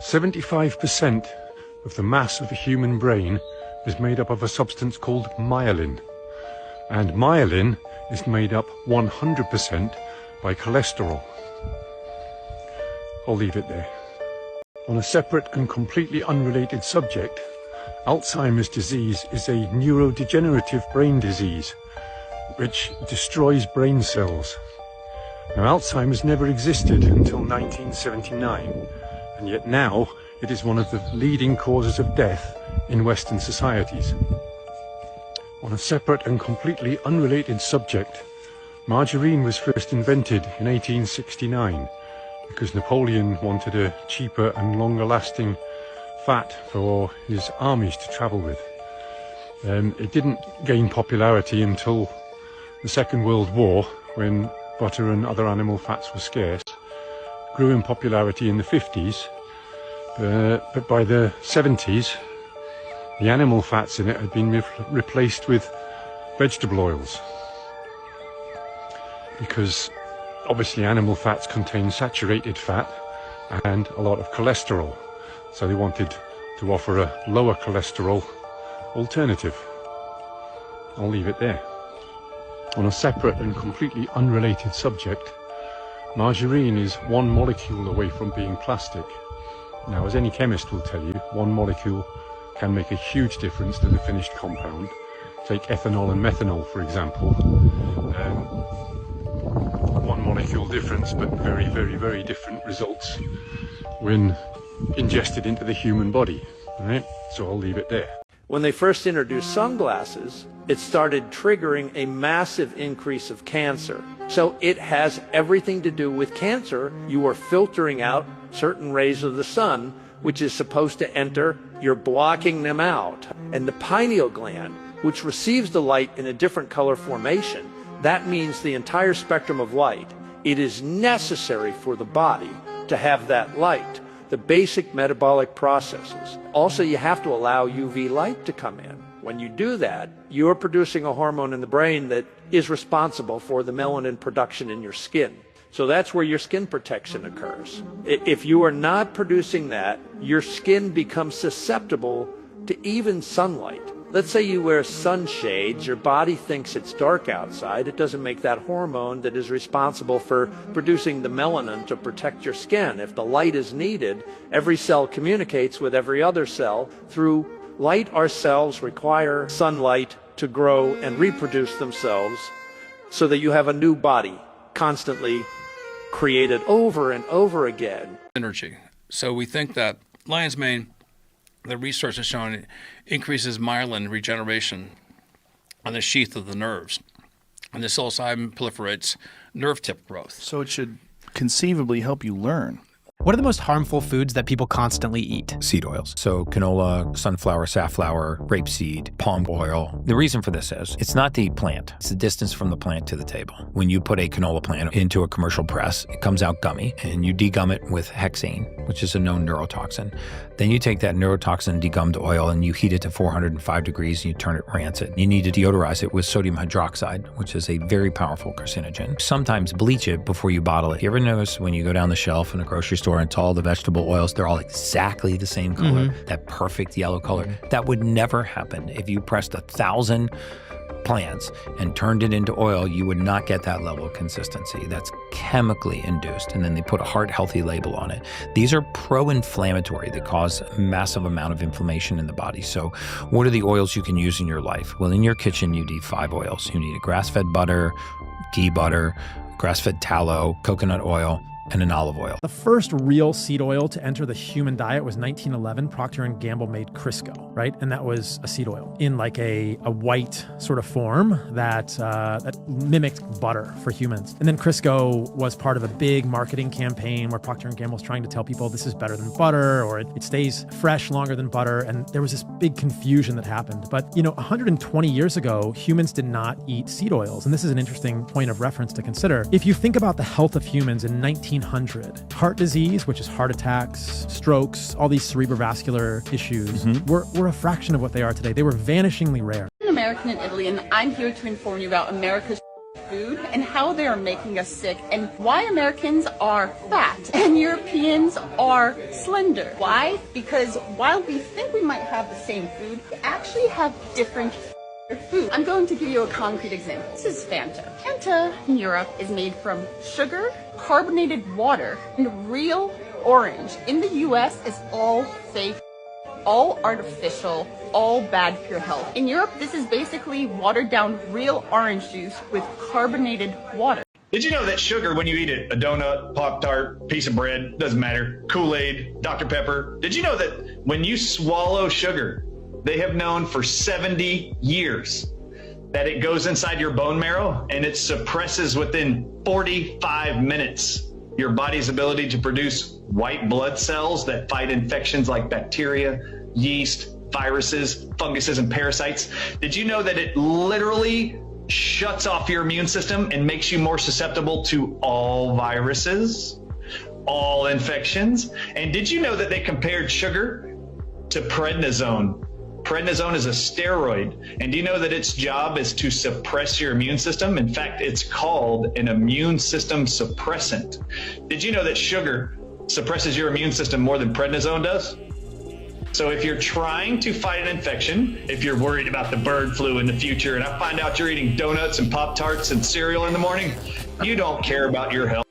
75% of the mass of the human brain is made up of a substance called myelin. And myelin is made up 100% by cholesterol. I'll leave it there. On a separate and completely unrelated subject, Alzheimer's disease is a neurodegenerative brain disease which destroys brain cells. Now, Alzheimer's never existed until 1979, and yet now it is one of the leading causes of death in Western societies. On a separate and completely unrelated subject, margarine was first invented in 1869 because Napoleon wanted a cheaper and longer lasting fat for his armies to travel with. It didn't gain popularity until the Second World War, when butter and other animal fats were scarce. It grew in popularity in the 50s, but by the 70s the animal fats in it had been replaced with vegetable oils, because obviously animal fats contain saturated fat and a lot of cholesterol, so they wanted to offer a lower cholesterol alternative. I'll leave it there. On a separate and completely unrelated subject, margarine is one molecule away from being plastic. Now, as any chemist will tell you, one molecule can make a huge difference to the finished compound. Take ethanol and methanol, for example. One molecule difference, but very, very, very different results when ingested into the human body. Right? So I'll leave it there. When they first introduced sunglasses, it started triggering a massive increase of cancer. So it has everything to do with cancer. You are filtering out certain rays of the sun, which is supposed to enter. You're blocking them out. And the pineal gland, which receives the light in a different color formation, that means the entire spectrum of light. It is necessary for the body to have that light, the basic metabolic processes. Also, you have to allow UV light to come in. When you do that, you're producing a hormone in the brain that is responsible for the melanin production in your skin. So that's where your skin protection occurs. If you are not producing that, your skin becomes susceptible to even sunlight. Let's say you wear sunshades, your body thinks it's dark outside. It doesn't make that hormone that is responsible for producing the melanin to protect your skin. If the light is needed, every cell communicates with every other cell through light. Our cells require sunlight to grow and reproduce themselves so that you have a new body constantly created over and over again. Energy. So we think that lion's mane, the research has shown it increases myelin regeneration on the sheath of the nerves. And the psilocybin proliferates nerve tip growth. So it should conceivably help you learn. What are the most harmful foods that people constantly eat? Seed oils. So canola, sunflower, safflower, rapeseed, palm oil. The reason for this is it's not the plant. It's the distance from the plant to the table. When you put a canola plant into a commercial press, it comes out gummy, and you degum it with hexane, which is a known neurotoxin. Then you take that neurotoxin degummed oil and you heat it to 405 degrees and you turn it rancid. You need to deodorize it with sodium hydroxide, which is a very powerful carcinogen. Sometimes bleach it before you bottle it. You ever notice when you go down the shelf in a grocery store and it's all the vegetable oils, they're all exactly the same color, that perfect yellow color? That would never happen. If you pressed 1,000 plants and turned it into oil, you would not get that level of consistency. That's chemically induced, and then they put a heart healthy label on it. These are pro-inflammatory. They cause a massive amount of inflammation in the body. So what are the oils you can use in your life? Well, in your kitchen, you need 5 oils. You need a grass-fed butter, ghee butter, grass-fed tallow, coconut oil, and an olive oil. The first real seed oil to enter the human diet was 1911. Procter & Gamble made Crisco, right? And that was a seed oil in like a white sort of form that mimicked butter for humans. And then Crisco was part of a big marketing campaign where Procter & Gamble was trying to tell people this is better than butter, or it stays fresh longer than butter. And there was this big confusion that happened. But 120 years ago, humans did not eat seed oils. And this is an interesting point of reference to consider. If you think about the health of humans in 1900, heart disease, which is heart attacks, strokes, all these cerebrovascular issues, were a fraction of what they are today. They were vanishingly rare. I'm an American in Italy, and I'm here to inform you about America's food and how they are making us sick, and why Americans are fat and Europeans are slender. Why? Because while we think we might have the same food, we actually have different food. I'm going to give you a concrete example. This is Fanta. Fanta in Europe is made from sugar, carbonated water, and real orange. In the US, it's all fake, all artificial, all bad for your health. In Europe, this is basically watered down real orange juice with carbonated water. Did you know that sugar, when you eat it, a donut, Pop-Tart, piece of bread, doesn't matter, Kool-Aid, Dr. Pepper, did you know that when you swallow sugar, they have known for 70 years that it goes inside your bone marrow and it suppresses within 45 minutes your body's ability to produce white blood cells that fight infections like bacteria, yeast, viruses, funguses, and parasites? Did you know that it literally shuts off your immune system and makes you more susceptible to all viruses, all infections? And did you know that they compared sugar to prednisone? Prednisone is a steroid, and do you know that its job is to suppress your immune system? In fact, it's called an immune system suppressant. Did you know that sugar suppresses your immune system more than prednisone does? So if you're trying to fight an infection, if you're worried about the bird flu in the future, and I find out you're eating donuts and Pop-Tarts and cereal in the morning, you don't care about your health.